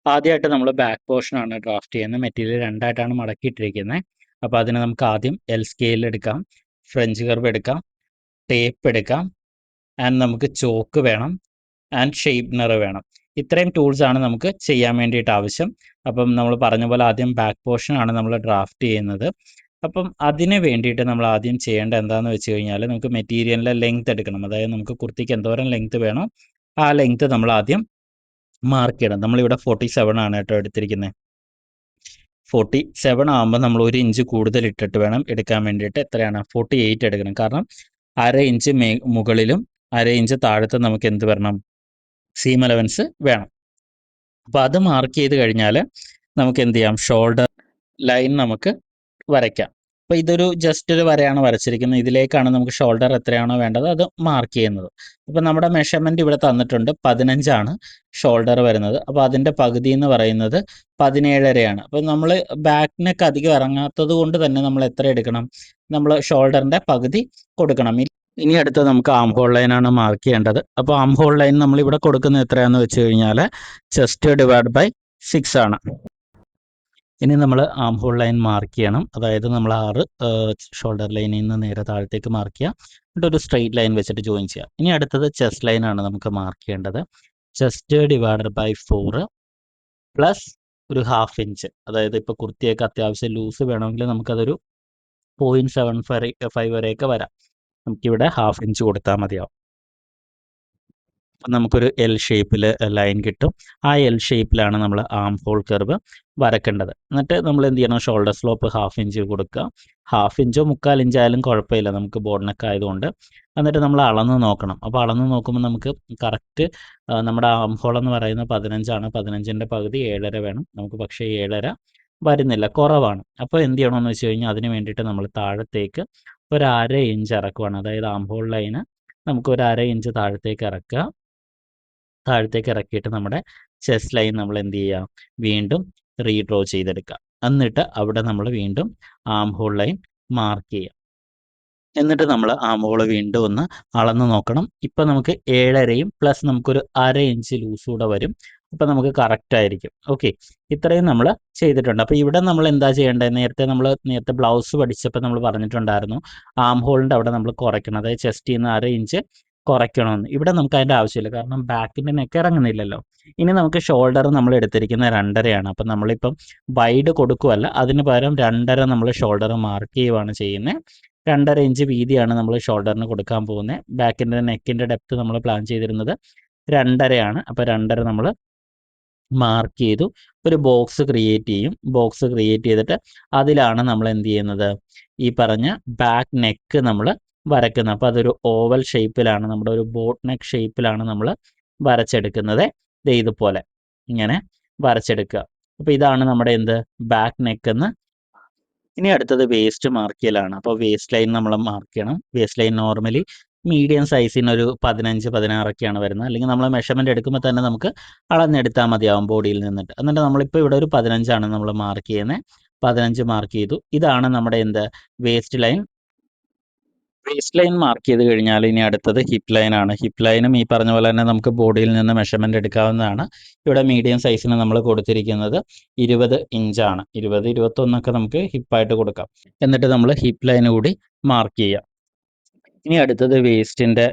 ആദ്യമായിട്ട് നമ്മൾ ബാക്ക് പോർഷനാണ് ഡ്രാഫ്റ്റ് ചെയ്യുന്നത്. മെറ്റീരിയൽ രണ്ടായിട്ടാണ് മടക്കിയിട്ടിരിക്കുന്നത്. അപ്പോൾ അതിന് നമുക്ക് ആദ്യം എൽ സ്കെയിൽ എടുക്കാം, ഫ്രഞ്ച് കർവ് എടുക്കാം, ടേപ്പ് എടുക്കാം, ആൻഡ് നമുക്ക് ചോക്ക് വേണം, ആൻഡ് ഷേപ്പ്നർ വേണം. ഇത്രയും ടൂൾസാണ് നമുക്ക് ചെയ്യാൻ വേണ്ടിയിട്ട് ആവശ്യം. അപ്പം നമ്മൾ പറഞ്ഞ പോലെ ആദ്യം ബാക്ക് പോർഷനാണ് നമ്മൾ ഡ്രാഫ്റ്റ് ചെയ്യുന്നത്. അപ്പം അതിന് വേണ്ടിയിട്ട് നമ്മൾ ആദ്യം ചെയ്യേണ്ടത് എന്താണെന്ന് വെച്ച് കഴിഞ്ഞാൽ നമുക്ക് മെറ്റീരിയലിൻ്റെ ലെങ്ത് എടുക്കണം. അതായത് നമുക്ക് കുർത്തിക്ക് എന്തോരം ലെങ്ത് വേണോ ആ ലെങ്ത് നമ്മൾ ആദ്യം മാർക്ക് ചെയ്യണം. നമ്മളിവിടെ 47 ആണ് കേട്ടോ എടുത്തിരിക്കുന്നത്. 47 ആകുമ്പോൾ നമ്മൾ 1 ഇഞ്ച് കൂടുതൽ ഇട്ടിട്ട് വേണം എടുക്കാൻ വേണ്ടിയിട്ട്. എത്രയാണ്? 48 എടുക്കണം. കാരണം അര ഇഞ്ച് മുകളിലും അര ഇഞ്ച് താഴത്ത് നമുക്ക് എന്ത് വരണം? സീം അലവൻസ് വേണം. അപ്പോൾ അത് മാർക്ക് ചെയ്ത് കഴിഞ്ഞാൽ നമുക്ക് എന്ത് ചെയ്യാം? ഷോൾഡർ ലൈൻ നമുക്ക് വരയ്ക്കാം. അപ്പോൾ ഇതൊരു ജസ്റ്റ് ഒരു വരയാണ് വരച്ചിരിക്കുന്നത്. ഇതിലേക്കാണ് നമുക്ക് ഷോൾഡർ എത്രയാണോ വേണ്ടത് അത് മാർക്ക് ചെയ്യുന്നത്. അപ്പോൾ നമ്മുടെ മെഷർമെൻറ്റ് ഇവിടെ തന്നിട്ടുണ്ട്. 15 ആണ് ഷോൾഡർ വരുന്നത്. അപ്പോൾ അതിൻ്റെ പകുതി എന്ന് പറയുന്നത് 17.5 അപ്പോൾ നമ്മൾ ബാക്ക് നെക്ക് അധികം ഇറങ്ങാത്തത് കൊണ്ട് തന്നെ നമ്മൾ എത്ര എടുക്കണം? നമ്മൾ ഷോൾഡറിൻ്റെ പകുതി കൊടുക്കണം. ഇനി അടുത്ത് നമുക്ക് ആം ഹോൾ ലൈനാണ് മാർക്ക് ചെയ്യേണ്ടത്. അപ്പോൾ ആം ഹോൾ ലൈൻ നമ്മളിവിടെ കൊടുക്കുന്നത് എത്രയാണെന്ന് വെച്ച് കഴിഞ്ഞാൽ ചെസ്റ്റ് ഡിവൈഡ് ബൈ 6 ആണ്. ഇനി നമ്മൾ ആം ഹോൾ ലൈൻ മാർക്ക് ചെയ്യണം. അതായത് നമ്മൾ 6 ഷോൾഡർ ലൈനിൽ നിന്ന് നേരെ താഴത്തേക്ക് മാർക്ക് ചെയ്യുക, എന്നിട്ട് ഒരു സ്ട്രെയിറ്റ് ലൈൻ വെച്ചിട്ട് ജോയിൻ ചെയ്യുക. ഇനി അടുത്തത് ചെസ്റ്റ് ലൈനാണ് നമുക്ക് മാർക്ക് ചെയ്യേണ്ടത്. ചെസ്റ്റ് ഡിവൈഡഡ് ബൈ 4 പ്ലസ് ഒരു 1/2 ഇഞ്ച്. അതായത് ഇപ്പോൾ കുർത്തിയൊക്കെ അത്യാവശ്യം ലൂസ് വേണമെങ്കിൽ നമുക്കതൊരു 0.75 വരെയൊക്കെ വരാം. നമുക്കിവിടെ 1/2 ഇഞ്ച് കൊടുത്താൽ മതിയാവും. അപ്പം നമുക്കൊരു എൽ ഷേപ്പിൽ ലൈൻ കിട്ടും. ആ എൽ ഷേപ്പിലാണ് നമ്മൾ ആം ഹോൾ കർവ് വരക്കേണ്ടത്. എന്നിട്ട് നമ്മൾ എന്ത് ചെയ്യണം? ഷോൾഡർ സ്ലോപ്പ് 1/2 ഇഞ്ച് കൊടുക്കുക. 1/2 ഇഞ്ചോ 3/4 ഇഞ്ചായാലും കുഴപ്പമില്ല, നമുക്ക് ബോർഡ് നെക്ക് ആയതുകൊണ്ട്. എന്നിട്ട് നമ്മൾ അളന്ന് നോക്കണം. അപ്പോൾ അളന്ന് നോക്കുമ്പോൾ നമുക്ക് കറക്റ്റ് നമ്മുടെ ആം ഹോൾ എന്ന് പറയുന്നത് 15 ആണ്. 15ൻ്റെ പകുതി 7.5 വേണം. നമുക്ക് പക്ഷേ 7.5 വരുന്നില്ല, കുറവാണ്. അപ്പോൾ എന്ത് ചെയ്യണമെന്ന് വെച്ച് കഴിഞ്ഞാൽ അതിന് വേണ്ടിയിട്ട് നമ്മൾ താഴത്തേക്ക് ഒരു 1/2 ഇഞ്ച് ഇറക്കുവാണ്. അതായത് ആം ഹോൾ ലൈന് നമുക്ക് ഒരു 1/2 ഇഞ്ച് താഴത്തേക്ക് ഇറക്കുക. താഴത്തേക്ക് ഇറക്കിയിട്ട് നമ്മുടെ ചെസ്റ്റ് ലൈൻ നമ്മൾ എന്ത് ചെയ്യുക? വീണ്ടും റീഡ്രോ ചെയ്തെടുക്കുക. എന്നിട്ട് അവിടെ നമ്മൾ വീണ്ടും ആം ഹോൾ ലൈൻ മാർക്ക് ചെയ്യുക. എന്നിട്ട് നമ്മൾ ആം ഹോൾ വീണ്ടും ഒന്ന് അളന്ന് നോക്കണം. ഇപ്പം നമുക്ക് 7.5യും പ്ലസ് നമുക്കൊരു 1/2 ഇഞ്ച് ലൂസ് കൂടെ വരും. അപ്പം നമുക്ക് കറക്റ്റ് ആയിരിക്കും. ഓക്കെ, ഇത്രയും നമ്മൾ ചെയ്തിട്ടുണ്ട്. അപ്പോൾ ഇവിടെ നമ്മൾ എന്താ ചെയ്യേണ്ടത്? നേരത്തെ ബ്ലൗസ് പഠിച്ചപ്പോൾ നമ്മൾ പറഞ്ഞിട്ടുണ്ടായിരുന്നു ആം ഹോളിൻ്റെ അവിടെ നമ്മൾ കുറയ്ക്കണം. അതായത് ചെസ്റ്റിൽ നിന്ന് 1/2 ഇഞ്ച് കുറയ്ക്കണമെന്ന്. ഇവിടെ നമുക്ക് അതിൻ്റെ ആവശ്യമില്ല, കാരണം ബാക്കിൻ്റെ നെക്ക് ഇറങ്ങുന്നില്ലല്ലോ. ഇനി നമുക്ക് ഷോൾഡർ നമ്മൾ എടുത്തിരിക്കുന്നത് 2.5 അപ്പം നമ്മളിപ്പം വൈഡ് കൊടുക്കുകയല്ല, അതിന് പകരം 2.5 നമ്മൾ ഷോൾഡർ മാർക്ക് ചെയ്യുകയാണ് ചെയ്യുന്നത്. 2.5 ഇഞ്ച് വീതിയാണ് നമ്മൾ ഷോൾഡറിന് കൊടുക്കാൻ പോകുന്നത്. ബാക്കിൻ്റെ നെക്കിൻ്റെ ഡെപ്ത് നമ്മൾ പ്ലാൻ ചെയ്തിരുന്നത് 2.5 ആണ്. അപ്പോൾ 2.5 നമ്മൾ മാർക്ക് ചെയ്തു. ഒരു ബോക്സ് ക്രിയേറ്റ് ചെയ്യും. ബോക്സ് ക്രിയേറ്റ് ചെയ്തിട്ട് അതിലാണ് നമ്മൾ എന്ത് ചെയ്യുന്നത്? ഈ പറഞ്ഞ ബാക്ക് നെക്ക് നമ്മൾ വരയ്ക്കുന്നത്. അപ്പോൾ അതൊരു ഓവൽ ഷേപ്പിലാണ്, നമ്മുടെ ഒരു ബോട്ട് നെക്ക് ഷേപ്പിലാണ് നമ്മൾ വരച്ചെടുക്കുന്നത്. ഇതുപോലെ ഇങ്ങനെ വരച്ചെടുക്കുക. അപ്പോൾ ഇതാണ് നമ്മുടെ ബാക്ക് നെക്ക് എന്ന്. ഇനി അടുത്തത് വേസ്റ്റ് മാർക്ക് ചെയ്യലാണ്. അപ്പോൾ വേസ്റ്റ് ലൈൻ നമ്മൾ മാർക്ക് ചെയ്യണം. വേസ്റ്റ് ലൈൻ നോർമലി മീഡിയം സൈസിന് ഒരു 15-16 വരുന്നത്. അല്ലെങ്കിൽ നമ്മൾ മെഷർമെൻറ്റ് എടുക്കുമ്പോൾ തന്നെ നമുക്ക് അളന്നെടുത്താൽ മതിയാവും ബോഡിയിൽ നിന്നിട്ട്. എന്നിട്ട് നമ്മളിപ്പോൾ ഇവിടെ ഒരു 15 നമ്മൾ മാർക്ക് ചെയ്യുന്നത്. 15 മാർക്ക് ചെയ്തു. ഇതാണ് നമ്മുടെ waste line. Waste line mark ചെയ്ത് കഴിഞ്ഞാൽ ഇനി അടുത്തത് ഹിപ്പ് ലൈനാണ്. ഹിപ്പ് ലൈനും ഈ പറഞ്ഞ പോലെ തന്നെ നമുക്ക് ബോഡിയിൽ നിന്ന് മെഷർമെൻറ്റ് എടുക്കാവുന്നതാണ്. ഇവിടെ മീഡിയം സൈസിന് നമ്മൾ കൊടുത്തിരിക്കുന്നത് 20 ഇഞ്ചാണ്. 20-21 നമുക്ക് ഹിപ്പായിട്ട് കൊടുക്കാം. എന്നിട്ട് നമ്മൾ ഹിപ്പ് ലൈൻ കൂടി മാർക്ക് ചെയ്യുക. ഇനി അടുത്തത് വേസ്റ്റിൻ്റെ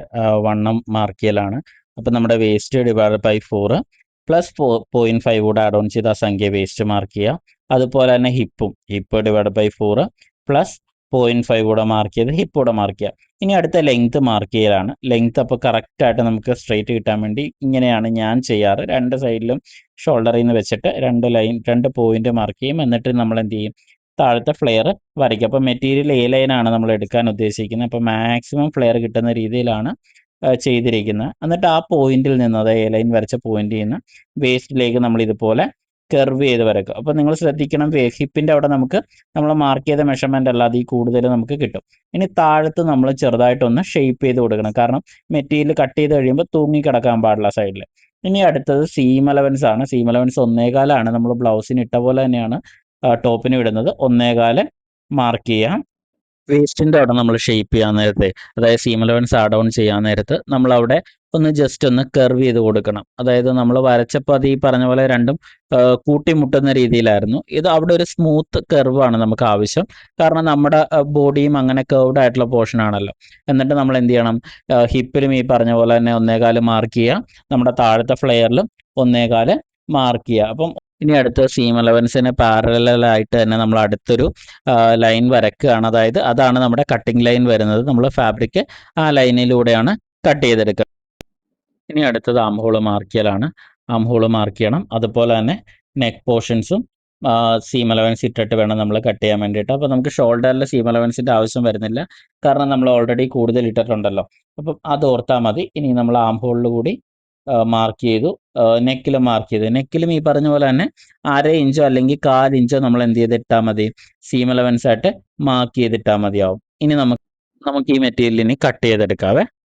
വണ്ണം മാർക്ക് ചെയ്യലാണ്. അപ്പം നമ്മുടെ വേസ്റ്റ് ഡിവൈഡഡ് ബൈ 4 പ്ലസ് 0.5 കൂടെ ആഡ് ഓൺ ചെയ്ത് ആ സംഖ്യ വേസ്റ്റ് മാർക്ക് ചെയ്യുക. അതുപോലെ തന്നെ ഹിപ്പ് ഡിവൈഡഡ് ബൈ 4 പ്ലസ് 0.5 കൂടെ മാർക്ക് ചെയ്ത് ഹിപ്പ് കൂടെ മാർക്ക് ചെയ്യുക. ഇനി അടുത്ത ലെങ്ത് മാർക്ക് ചെയ്യലാണ്. ലെങ്ത് അപ്പോൾ കറക്റ്റായിട്ട് നമുക്ക് സ്ട്രെയിറ്റ് കിട്ടാൻ വേണ്ടി ഇങ്ങനെയാണ് ഞാൻ ചെയ്യാറ്. 2 സൈഡിലും ഷോൾഡറിൽ നിന്ന് വെച്ചിട്ട് 2 പോയിന്റ് മാർക്ക് ചെയ്യും. എന്നിട്ട് നമ്മൾ എന്ത് ചെയ്യും? താഴത്തെ ഫ്ലെയർ വരയ്ക്കുക. അപ്പോൾ മെറ്റീരിയൽ എ ലൈനാണ് നമ്മൾ എടുക്കാൻ ഉദ്ദേശിക്കുന്നത്. അപ്പോൾ മാക്സിമം ഫ്ലെയർ കിട്ടുന്ന രീതിയിലാണ് ചെയ്തിരിക്കുന്നത്. എന്നിട്ട് ആ പോയിന്റിൽ നിന്ന്, അതായത് എ ലൈൻ വരച്ച പോയിന്റിൽ നിന്ന് വേസ്റ്റിലേക്ക് നമ്മൾ ഇതുപോലെ കർവ് ചെയ്ത് വരക്കുക. അപ്പോൾ നിങ്ങൾ ശ്രദ്ധിക്കണം, ഹിപ്പിൻ്റെ അവിടെ നമുക്ക് നമ്മൾ മാർക്ക് ചെയ്ത മെഷർമെൻ്റ് അല്ലാതെ ഈ കൂടുതൽ നമുക്ക് കിട്ടും. ഇനി താഴത്ത് നമ്മൾ ചെറുതായിട്ടൊന്ന് ഷേപ്പ് ചെയ്ത് കൊടുക്കണം, കാരണം മെറ്റീരിയൽ കട്ട് ചെയ്ത് കഴിയുമ്പോൾ തൂങ്ങി കിടക്കാൻ പാടില്ല സൈഡിൽ. ഇനി അടുത്തത് സീം അലവൻസ് ആണ്. സീം അലവൻസ് 1.25 നമ്മൾ ബ്ലൗസിന് ഇട്ട പോലെ തന്നെയാണ് ടോപ്പിന് ഇടുന്നത്. 1.25 മാർക്ക് ചെയ്യാം. വേസ്റ്റിൻ്റെ അവിടെ നമ്മൾ ഷേപ്പ് ചെയ്യാൻ നേരത്തെ, അതായത് സീം അലവൻസ് ആഡ് ഓൺ ചെയ്യാൻ നേരത്ത് നമ്മളവിടെ ഒന്ന് ജസ്റ്റ് ഒന്ന് കർവ് ചെയ്ത് കൊടുക്കണം. അതായത് നമ്മൾ വരച്ചപ്പോൾ അത് ഈ പറഞ്ഞ പോലെ രണ്ടും കൂട്ടിമുട്ടുന്ന രീതിയിലായിരുന്നു. ഇത് അവിടെ ഒരു സ്മൂത്ത് കർവാണ് നമുക്ക് ആവശ്യം. കാരണം നമ്മുടെ ബോഡിയും അങ്ങനെ കർവ്ഡ് ആയിട്ടുള്ള പോർഷൻ ആണല്ലോ. എന്നിട്ട് നമ്മൾ എന്ത് ചെയ്യണം, ഹിപ്പിലും ഈ പറഞ്ഞ പോലെ തന്നെ 1.25 മാർക്ക് ചെയ്യുക. നമ്മുടെ താഴത്തെ ഫ്ലെയറിലും 1.25 മാർക്ക് ചെയ്യുക. അപ്പം ഇനി അടുത്ത സീം അലവൻസിന് പാരലായിട്ട് തന്നെ നമ്മൾ അടുത്തൊരു ലൈൻ വരക്കുകയാണ്. അതായത് അതാണ് നമ്മുടെ കട്ടിംഗ് ലൈൻ വരുന്നത്. നമ്മൾ ഫാബ്രിക് ആ ലൈനിലൂടെയാണ് കട്ട് ചെയ്തെടുക്കുക. ഇനി അടുത്തത് ആം ഹോൾ മാർക്ക് ചെയ്യലാണ്. ആം ഹോൾ മാർക്ക് ചെയ്യണം. അതുപോലെ തന്നെ നെക്ക് പോർഷൻസും സീം അലവൻസ് ഇട്ടിട്ട് വേണം നമ്മൾ കട്ട് ചെയ്യാൻ വേണ്ടിയിട്ട്. അപ്പോൾ നമുക്ക് ഷോൾഡറിൽ സീം അലവൻസിൻ്റെ ആവശ്യം വരുന്നില്ല, കാരണം നമ്മൾ ഓൾറെഡി കൂടുതൽ ഇട്ടിട്ടുണ്ടല്ലോ. അപ്പം അത് ഓർത്താൽ മതി. ഇനി നമ്മൾ ആം ഹോളിൽ കൂടി മാർക്ക് ചെയ്തു, നെക്കിൽ മാർക്ക് ചെയ്തു. നെക്കിലും ഈ പറഞ്ഞ പോലെ തന്നെ 1/2 ഇഞ്ചോ അല്ലെങ്കിൽ 1/4 ഇഞ്ചോ നമ്മൾ എന്ത് ചെയ്തിട്ടാൽ മതി, സീം അലവൻസ് ആയിട്ട് മാർക്ക് ചെയ്തിട്ടാൽ മതിയാവും. ഇനി നമുക്ക് ഈ മെറ്റീരിയലിനെ കട്ട് ചെയ്തെടുക്കാവേ.